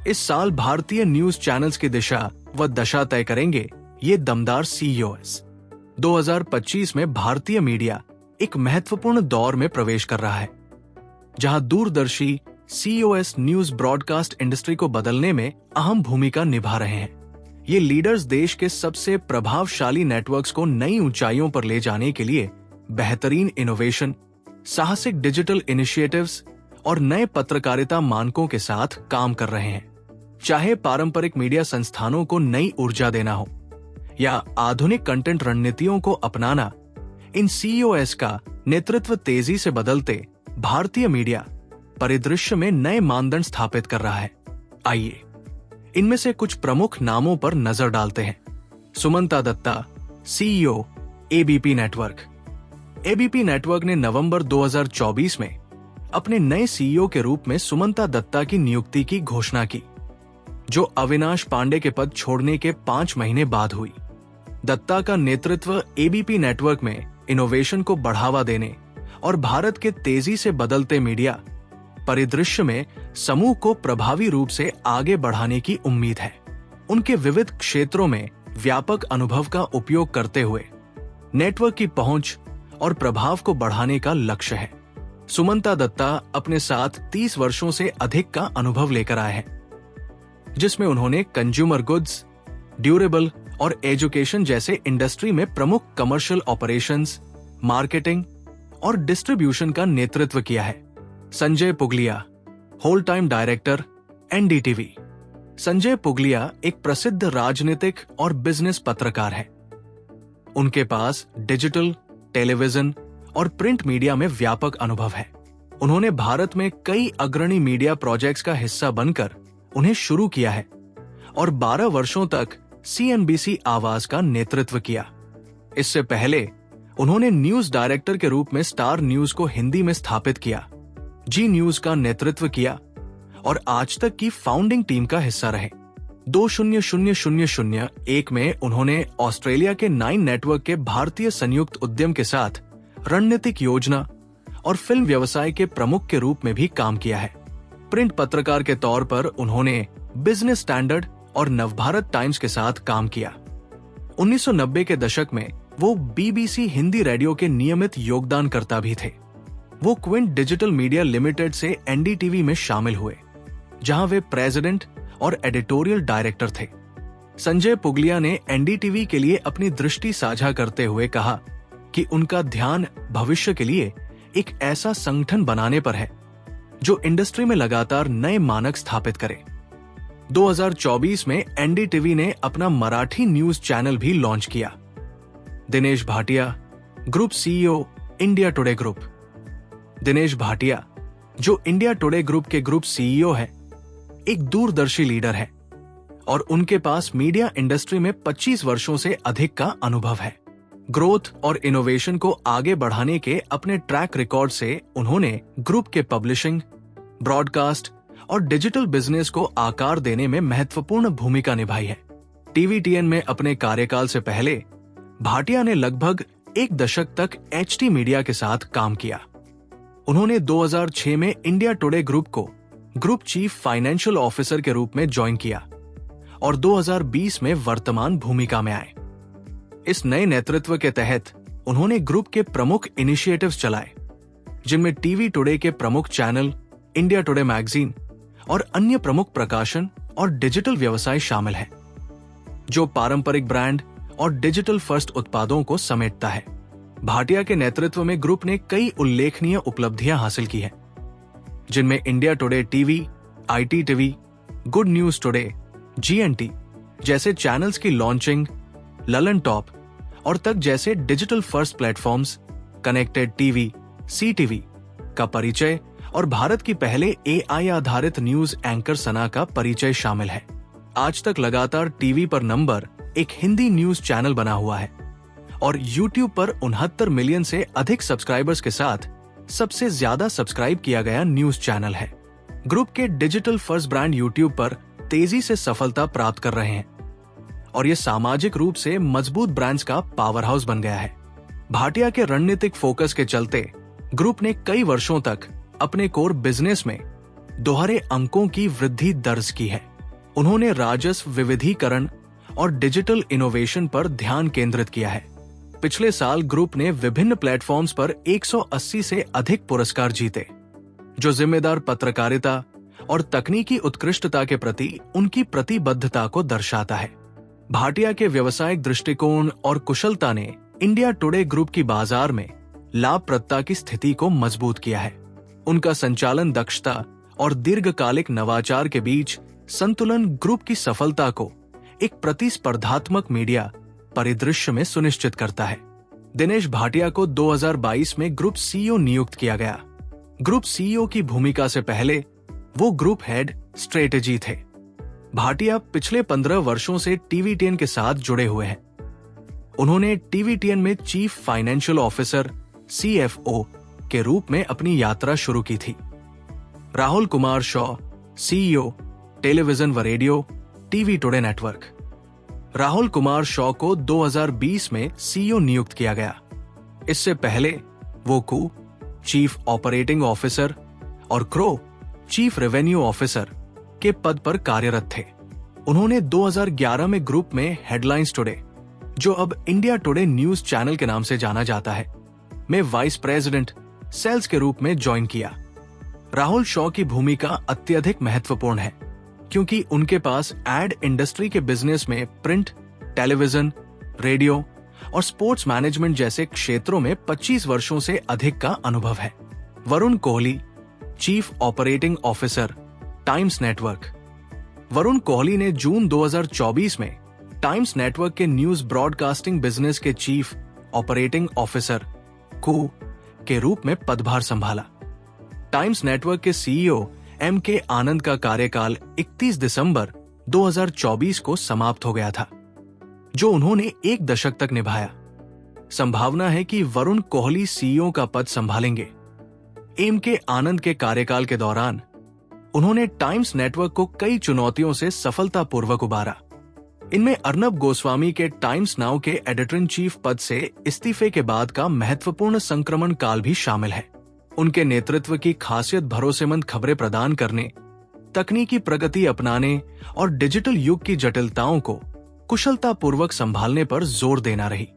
इस साल भारतीय न्यूज चैनल्स की दिशा व दशा तय करेंगे ये दमदार CEOs। 2025 में भारतीय मीडिया एक महत्वपूर्ण दौर में प्रवेश कर रहा है, जहां दूरदर्शी CEOs न्यूज ब्रॉडकास्ट इंडस्ट्री को बदलने में अहम भूमिका निभा रहे हैं। ये लीडर्स देश के सबसे प्रभावशाली नेटवर्क्स को नई ऊंचाइयों पर ले जाने के लिए बेहतरीन इनोवेशन, साहसिक डिजिटल इनिशिएटिव्स और नए पत्रकारिता मानकों के साथ काम कर रहे हैं। चाहे पारंपरिक मीडिया संस्थानों को नई ऊर्जा देना हो या आधुनिक कंटेंट रणनीतियों को अपनाना, इन CEOs का नेतृत्व तेजी से बदलते भारतीय मीडिया परिदृश्य में नए मानदंड स्थापित कर रहा है। आइए इनमें से कुछ प्रमुख नामों पर नजर डालते हैं। Sumanta Datta, CEO ABP network. ABP network ने नवंबर 2024 में अपने नए CEO के रूप में सुमंता दत्ता की नियुक्ति की घोषणा की, जो अविनाश पांडे के पद छोड़ने के 5 महीने बाद हुई। दत्ता का नेतृत्व ABP नेटवर्क में इनोवेशन को बढ़ावा देने और भारत के तेजी से बदलते मीडिया परिदृश्य में समूह को प्रभावी रूप से आगे बढ़ाने की उम्मीद है। उनके विविध क्षेत्रों में व्यापक अनुभव का उपयोग करते हुए नेटवर्क की पहुंच और प्रभाव को बढ़ाने का लक्ष्य है। सुमंता दत्ता अपने साथ 30 वर्षों से अधिक का अनुभव लेकर आए हैं, जिसमें उन्होंने कंज्यूमर गुड्स, ड्यूरेबल और एजुकेशन जैसे इंडस्ट्री में प्रमुख कमर्शियल ऑपरेशंस, मार्केटिंग और डिस्ट्रीब्यूशन का नेतृत्व किया है। Sanjay Pugalia, whole time director NDTV। Sanjay Pugalia एक प्रसिद्ध राजनीतिक और बिजनेस पत्रकार है। उनके पास डिजिटल, टेलीविजन और प्रिंट मीडिया में व्यापक अनुभव है। उन्होंने भारत में कई अग्रणी मीडिया प्रोजेक्ट्स का हिस्सा बनकर उन्हें शुरू किया है और 12 वर्षों तक CNBC आवाज का नेतृत्व किया। इससे पहले उन्होंने न्यूज डायरेक्टर के रूप में स्टार न्यूज को हिंदी में स्थापित किया, जी न्यूज का नेतृत्व किया और आज तक की फाउंडिंग टीम का हिस्सा रहे। 200001 में उन्होंने ऑस्ट्रेलिया के 9 नेटवर्क के भारतीय संयुक्त उद्यम के साथ रणनीतिक योजना और फिल्म व्यवसाय के प्रमुख के रूप में भी काम किया है। प्रिंट पत्रकार के तौर पर उन्होंने बिजनेस स्टैंडर्ड और नवभारत टाइम्स के साथ काम किया। 1990 के दशक में वो BBC हिंदी रेडियो के नियमित योगदानकर्ता भी थे। वो क्विंट डिजिटल मीडिया लिमिटेड से NDTV में शामिल हुए, जहां वे प्रेसिडेंट और एडिटोरियल डायरेक्टर थे। संजय पुगलिया ने NDTV के लिए अपनी दृष्टि साझा करते हुए कहा कि उनका ध्यान भविष्य के लिए एक ऐसा संगठन बनाने पर है जो इंडस्ट्री में लगातार नए मानक स्थापित करे। 2024 में NDTV ने अपना मराठी न्यूज चैनल भी लॉन्च किया। Dinesh Bhatia, group CEO India today group. Dinesh Bhatia, जो इंडिया टुडे ग्रुप के ग्रुप CEO है, एक दूरदर्शी लीडर है और उनके पास मीडिया इंडस्ट्री में 25 वर्षों से अधिक का अनुभव है। ग्रोथ और इनोवेशन को आगे बढ़ाने के अपने ट्रैक रिकॉर्ड से उन्होंने ग्रुप के पब्लिशिंग, ब्रॉडकास्ट और डिजिटल बिजनेस को आकार देने में महत्वपूर्ण भूमिका निभाई है। TVTN में अपने कार्यकाल से पहले भाटिया ने लगभग 1 दशक तक HT मीडिया के साथ काम किया। उन्होंने 2006 में इंडिया टुडे ग्रुप को ग्रुप चीफ फाइनेंशियल ऑफिसर के रूप में ज्वाइन किया और 2020 में वर्तमान भूमिका में आए। इस नए नेतृत्व के तहत उन्होंने ग्रुप के प्रमुख इनिशिएटिव्स चलाए, जिनमें टीवी टुडे के प्रमुख चैनल, इंडिया टुडे मैगजीन और अन्य प्रमुख प्रकाशन और डिजिटल व्यवसाय शामिल है, जो पारंपरिक ब्रांड और डिजिटल फर्स्ट उत्पादों को समेटता है। भाटिया के नेतृत्व में ग्रुप ने कई उल्लेखनीय उपलब्धियां हासिल की हैं, जिनमें India today TV, ITTV, good news today, GNT जैसे चैनल्स की लॉन्चिंग, ललन टॉप और तक जैसे digital first platforms, connected TV, CTV का परिचय और भारत की पहले AI आधारित न्यूज एंकर सना का परिचय शामिल है। आज तक लगातार टीवी पर नंबर 1 हिंदी न्यूज चैनल बना हुआ है और YouTube पर 69 मिलियन से अधिक सब्सक्राइबर्स के साथ सबसे ज्यादा सब्सक्राइब किया गया न्यूज चैनल है। ग्रुप के डिजिटल फर्स्ट ब्रांड YouTube पर तेजी से सफलता प्राप्त कर रहे हैं और ये सामाजिक रूप से मजबूत ब्रांड्स का पावर हाउस बन गया है। भाटिया के रणनीतिक फोकस के चलते ग्रुप ने कई वर्षों तक अपने कोर बिजनेस में दोहरे अंकों की वृद्धि दर्ज की है। उन्होंने राजस्व विविधीकरण और डिजिटल इनोवेशन पर ध्यान केंद्रित किया है। पिछले साल ग्रुप ने विभिन्न प्लेटफॉर्म्स पर 180 से अधिक पुरस्कार जीते, जो जिम्मेदार पत्रकारिता और तकनीकी उत्कृष्टता के प्रति उनकी प्रतिबद्धता को दर्शाता है। भाटिया के व्यावसायिक दृष्टिकोण और कुशलता ने इंडिया टुडे ग्रुप की बाजार में लाभप्रदता की स्थिति को मजबूत किया है। उनका संचालन दक्षता और दीर्घकालिक नवाचार के बीच संतुलन ग्रुप की सफलता को एक प्रतिस्पर्धात्मक मीडिया परिदृश्य में सुनिश्चित करता है। दिनेश भाटिया को 2022 में ग्रुप सीईओ नियुक्त किया गया। ग्रुप सीईओ की भूमिका से पहले वो ग्रुप हेड स्ट्रेटेजी थे। भाटिया पिछले 15 वर्षों से टीवी10 के साथ जुड़े हुए हैं। उन्होंने टीवी10 में चीफ फाइनेंशियल ऑफिसर CFO के रूप में अपनी यात्रा शुरू की थी। राहुल कुमार शॉ, CEO, टेलीविजन व radio, TV today network. Rahul Kumar Shaw को 2020 में CEO नियुक्त किया गया। इससे पहले वो कू चीफ ऑपरेटिंग ऑफिसर और क्रो चीफ रेवेन्यू ऑफिसर के पद पर कार्यरत थे। उन्होंने 2011 में ग्रुप में हेडलाइंस टुडे, जो अब इंडिया टुडे न्यूज चैनल के नाम से जाना जाता है, में वाइस प्रेसिडेंट सेल्स के रूप में ज्वाइन किया। राहुल शॉ की भूमिका अत्यधिक महत्वपूर्ण है क्योंकि उनके पास एड इंडस्ट्री के बिजनेस में प्रिंट, टेलीविजन, रेडियो और स्पोर्ट्स मैनेजमेंट जैसे क्षेत्रों में 25 वर्षों से अधिक का अनुभव है। Varun Kohli, chief operating officer, times network. Varun Kohli ने जून 2024 में टाइम्स नेटवर्क के न्यूज ब्रॉडकास्टिंग बिजनेस के चीफ ऑपरेटिंग ऑफिसर कू के रूप में पदभार संभाला। टाइम्स नेटवर्क के CEO MK आनंद का कार्यकाल 31 दिसंबर 2024 को समाप्त हो गया था, जो उन्होंने 1 दशक तक निभाया। संभावना है कि वरुण कोहली CEO का पद संभालेंगे। MK आनंद के कार्यकाल के दौरान उन्होंने टाइम्स नेटवर्क को कई चुनौतियों से सफलतापूर्वक उबारा। इनमें अर्नब गोस्वामी के टाइम्स नाउ के एडिटर इन चीफ पद से इस्तीफे के बाद का महत्वपूर्ण संक्रमण काल भी शामिल है। उनके नेतृत्व की खासियत भरोसेमंद खबरें प्रदान करने, तकनीकी प्रगति अपनाने और डिजिटल युग की जटिलताओं को कुशलतापूर्वक संभालने पर जोर देना रही।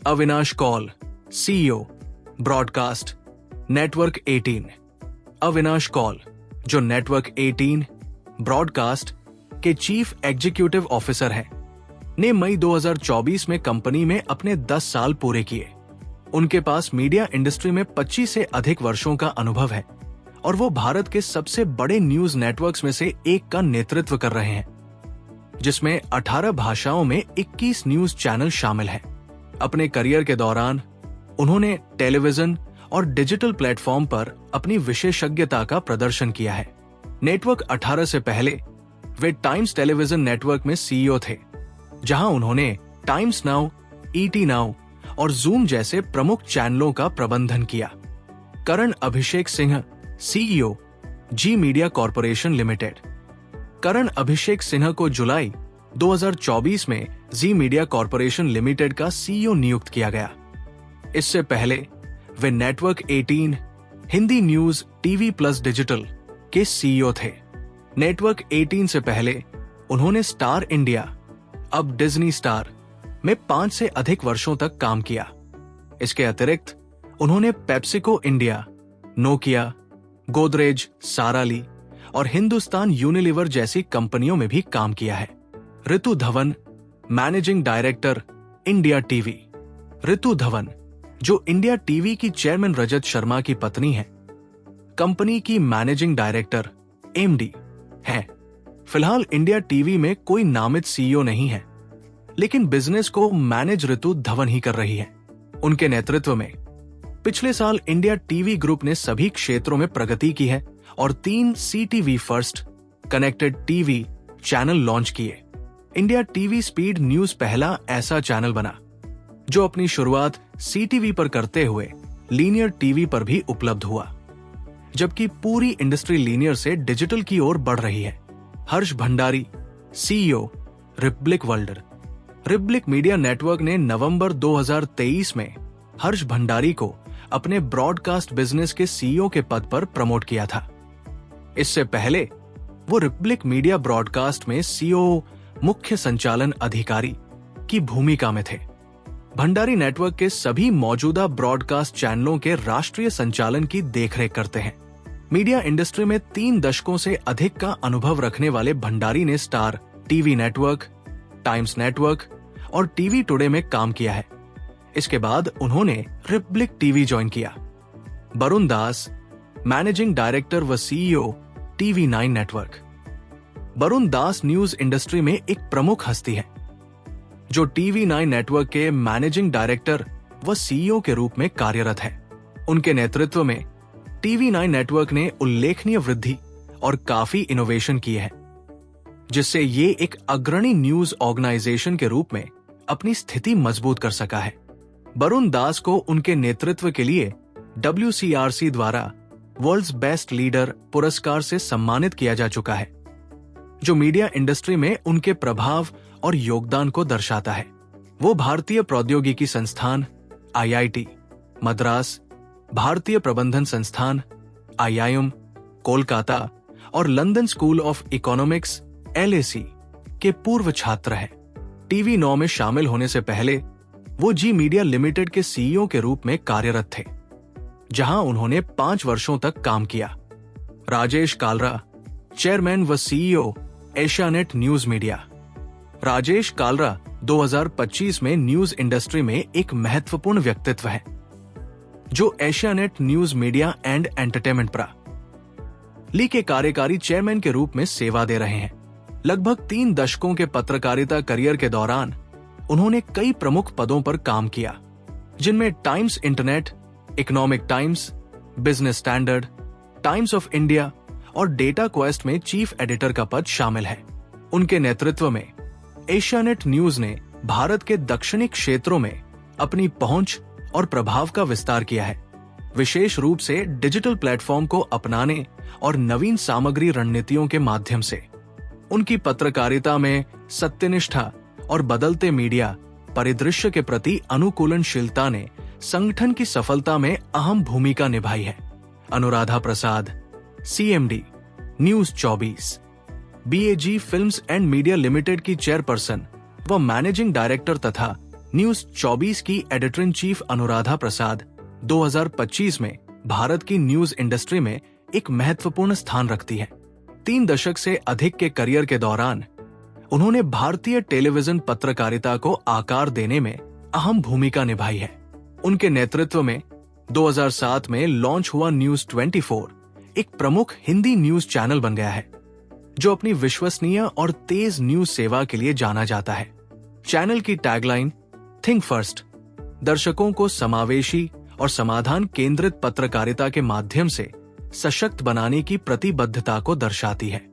Avinash Kaul, CEO, broadcast, network 18। Avinash Kaul, जो नेटवर्क 18 ब्रॉडकास्ट के चीफ एग्जीक्यूटिव ऑफिसर हैं, ने मई 2024 में कंपनी में अपने 10 साल पूरे किए। उनके पास मीडिया इंडस्ट्री में 25 से अधिक वर्षों का अनुभव है और वो भारत के सबसे बड़े न्यूज नेटवर्क्स में से एक का नेतृत्व कर रहे हैं, जिसमें 18 भाषाओं में 21 न्यूज चैनल शामिल हैं। अपने करियर के दौरान उन्होंने टेलीविजन और डिजिटल प्लेटफॉर्म पर अपनी विशेषज्ञता का प्रदर्शन किया है। नेटवर्क 18 से पहले वे टाइम्स टेलीविजन नेटवर्क में CEO थे, जहां उन्होंने टाइम्स नाउ, ET नाउ और जूम जैसे प्रमुख चैनलों का प्रबंधन किया। Karan Abhishek Singh, CEO, Zee Media Corporation Limited. Karan Abhishek Singh को जुलाई 2024 में जी मीडिया कॉर्पोरेशन लिमिटेड का CEO नियुक्त किया गया। इससे पहले वे network 18, Hindi news TV plus digital के CEO थे। नेटवर्क 18 से पहले उन्होंने स्टार इंडिया, अब डिज्नी स्टार, में 5 से अधिक वर्षों तक काम किया। इसके अतिरिक्त उन्होंने पेप्सिको इंडिया, नोकिया, गोदरेज, साराली और हिंदुस्तान यूनिलीवर जैसी कंपनियों में भी काम किया है। Ritu Dhawan, managing director, India TV. Ritu Dhawan, जो इंडिया टीवी की चेयरमैन रजत शर्मा की पत्नी है, कंपनी की मैनेजिंग डायरेक्टर, MD है। फिलहाल इंडिया टीवी में कोई नामित CEO नहीं है, लेकिन बिजनेस को मैनेज ऋतु धवन ही कर रही है। उनके नेतृत्व में पिछले साल इंडिया टीवी ग्रुप ने सभी क्षेत्रों में प्रगति की है और 3 CTV first connected TV channel launch किए। इंडिया टीवी स्पीड न्यूज पहला ऐसा चैनल बना जो अपनी शुरुआत CTV पर करते हुए लीनियर टीवी पर भी उपलब्ध हुआ, जबकि पूरी इंडस्ट्री लीनियर से डिजिटल की ओर बढ़ रही है। Harsh Bhandari, CEO, Republic World. Republic Media Network ने नवंबर 2023 में हर्ष भंडारी को अपने ब्रॉडकास्ट बिजनेस के CEO के पद पर प्रमोट किया था। इससे पहले वो रिपब्लिक मीडिया ब्रॉडकास्ट में सीईओ मुख्य संचालन अधिकारी की भूमिका में थे। भंडारी नेटवर्क के सभी मौजूदा ब्रॉडकास्ट चैनलों के राष्ट्रीय संचालन की देखरेख करते हैं। मीडिया इंडस्ट्री में 3 दशकों से अधिक का अनुभव रखने वाले भंडारी ने star TV network, times network और टीवी टुडे में काम किया है। इसके बाद उन्होंने रिपब्लिक टीवी ज्वाइन किया। वरुण दास, मैनेजिंग डायरेक्टर व सीईओ TV9 नेटवर्क। वरुण दास न्यूज इंडस्ट्री में एक प्रमुख हस्ती है, जो TV9 नेटवर्क के मैनेजिंग डायरेक्टर व सीईओ के रूप में कार्यरत है। उनके नेतृत्व में TV9 नेटवर्क ने उल्लेखनीय वृद्धि और काफी इनोवेशन की है, जिससे ये एक अग्रणी न्यूज ऑर्गेनाइजेशन के रूप में अपनी स्थिति मजबूत कर सका है। वरुण दास को उनके नेतृत्व के लिए WCRC द्वारा वर्ल्ड्स बेस्ट लीडर पुरस्कार से सम्मानित किया जा चुका है, जो मीडिया इंडस्ट्री में उनके प्रभाव और योगदान को दर्शाता है। वो भारतीय प्रौद्योगिकी संस्थान IIT मद्रास, भारतीय प्रबंधन संस्थान IIM कोलकाता और London school of economics LSE के पूर्व छात्र हैं। TV9 में शामिल होने से पहले वो जी मीडिया लिमिटेड के सीईओ के रूप में कार्यरत थे, जहां उन्होंने 5 वर्षों तक काम किया। राजेश कालरा, चेयरमैन व CEO Asianet news media. Rajesh Kalra 2025 में न्यूज इंडस्ट्री में एक महत्वपूर्ण व्यक्तित्व है, जो Asianet news media and entertainment ली के कार्यकारी चेयरमैन के रूप में सेवा दे रहे हैं। लगभग 3 दशकों के पत्रकारिता करियर के दौरान उन्होंने कई प्रमुख पदों पर काम किया, जिनमें times internet, economic times, business standard, times of India और डेटा क्वेस्ट में चीफ एडिटर का पद शामिल है। उनके नेतृत्व में एशियानेट न्यूज ने भारत के दक्षिणी क्षेत्रों में अपनी पहुंच और प्रभाव का विस्तार किया है, विशेष रूप से डिजिटल प्लेटफॉर्म को अपनाने और नवीन सामग्री रणनीतियों के माध्यम से। उनकी पत्रकारिता में सत्यनिष्ठा और बदलते मीडिया परिदृश्य के प्रति अनुकूलनशीलता ने संगठन की सफलता में अहम भूमिका निभाई है। Anuradha Prasad, CMD news 24, BAG films and media limited की चेयरपर्सन व मैनेजिंग डायरेक्टर तथा न्यूज 24 की editor in chief Anuradha Prasad 2025 में भारत की न्यूज इंडस्ट्री में एक महत्वपूर्ण स्थान रखती है। 3 दशक से अधिक के करियर के दौरान उन्होंने भारतीय टेलीविजन पत्रकारिता को आकार देने में अहम भूमिका निभाई है। उनके नेतृत्व में 2007 में लॉन्च हुआ न्यूज 24 एक प्रमुख हिंदी न्यूज चैनल बन गया है, जो अपनी विश्वसनीय और तेज न्यूज सेवा के लिए जाना जाता है। चैनल की टैगलाइन थिंक फर्स्ट दर्शकों को समावेशी और समाधान केंद्रित पत्रकारिता के माध्यम से सशक्त बनाने की प्रतिबद्धता को दर्शाती है।